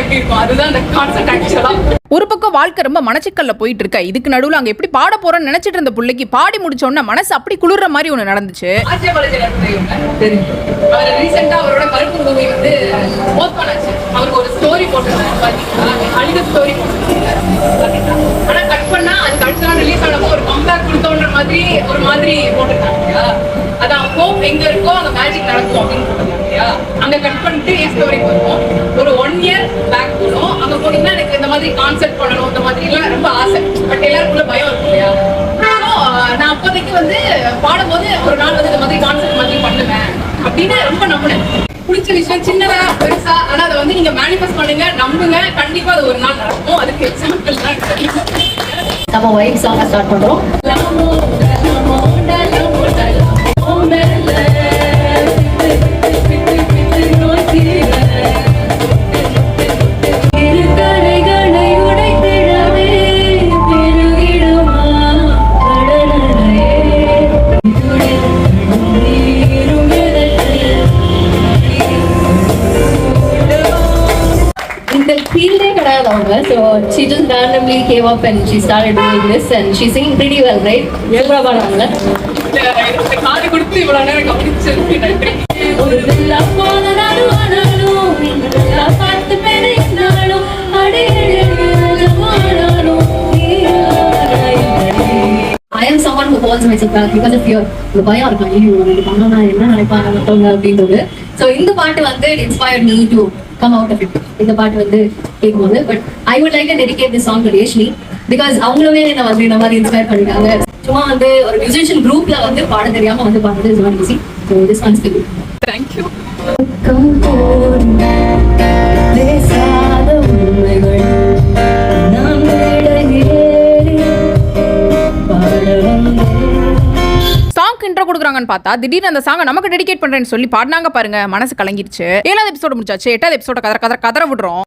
எப்படி இருக்கும், அதுதான் அந்த கான்செப்ட் ஆக்சுவலா. ஒரு பக்கம் வாழ்க்கை ரொம்ப மனச்சிக்கல்ல போயிட்டு இருக்க, இதுக்கு நடுவுல அங்க எப்படி பாட போறோம்னு நினைச்சிட்டு இருந்த பிள்ளைக்கு பாடி முடிச்ச உடனே மனசு அப்படி குளிர்ற மாதிரி ஒண்ணு நடந்துச்சு. ரீசெண்டா அவரோட கருப்பு மூவி வந்து போஸ்ட் பண்ணாச்சு. அவருக்கு ஒரு ஸ்டோரி போட்டிருந்தாரு பாத்தீங்களா, அழுத ஸ்டோரி போட்டிருந்தாரு. ஆனா கட் பண்ணா அது அடுத்த நாள் ரிலீஸ் ஆனப்போ ஒரு கம்பேக் கொடுத்தோன்ற மாதிரி ஒரு மாதிரி போட்டிருக்காங்க. அதான் ஹோப் எங்க இருக்கோ அங்க மேஜிக் நடக்கும் அப்படின்னு போட்டிருக்காங்க. அங்க கட் பண்ணிட்டு என் ஸ்டோரிக்கு வருவோம். ஒரு 1 year பேக் போனோம். அங்க போனீங்கன்னா எனக்கு இந்த மாதிரி கான்செப்ட் பண்ணணும், இந்த மாதிரி எல்லாம் ரொம்ப ஆசை. பட் எல்லாருக்குள்ள பயம் இருக்கும் இல்லையா? நான் அப்போதைக்கு வந்து பாடும்போது ஒரு நாள் வந்து இந்த மாதிரி கான்செப்ட் மாதிரி பண்ணுவேன் அப்படின்னு ரொம்ப நம்பினேன். பிடிச்ச விஷயம் சின்னதா பெருசா, ஆனா அதை வந்து நீங்க மேனிஃபெஸ்ட் பண்ணுங்க, நம்புங்க, கண்டிப்பா அது ஒரு நாள் நடக்கும். அதுக்கு எக்ஸாம்பிள் தான் நம்ம வைப் சாங்க ஸ்டார்ட் பண்றோம். So she just randomly came up and she started doing this and she's singing pretty well, right? Super பாடுறாங்க. காது கொடுத்து இவ்வளவு நேரம் கவனிச்சதுக்கு நன்றி. ஒரு தில்லா போனாலும் ஆனாலும் இந்த பார்த்து பேரினாலும் அடையேனாலும் I am someone who holds myself back because of fear. The பயம் இருக்கும், ஐயோ இது பண்ணா என்ன நினைப்பாங்க மத்தவங்க அப்படின்றது. So இந்த பாட்டு வந்து it inspired me to come out of it. இந்த பாட்டு வந்து கேட்கும்போது but I would like to dedicate this song to Reshni because அவங்களுமே என்ன வந்து இந்த மாதிரி இன்ஸ்பயர் பண்ணிட்டாங்க. சும்மா வந்து ஒரு மியூசிஷியன் குரூப்ல வந்து பாட தெரியாம வந்து பாடுறது is not easy. So this one's for you. Thank you. Song intro கொடுக்குறாங்கன்னு பார்த்தா திடீர்னு அந்த சாங்கை நமக்கு டெடிகேட் பண்றேன்னு சொல்லி பாடினாங்க பாருங்க, மனசு கலங்கிருச்சு. 7வது எபிசோட முடிச்சாச்சு. 8வது எபிசோட கதற விடுறோம்.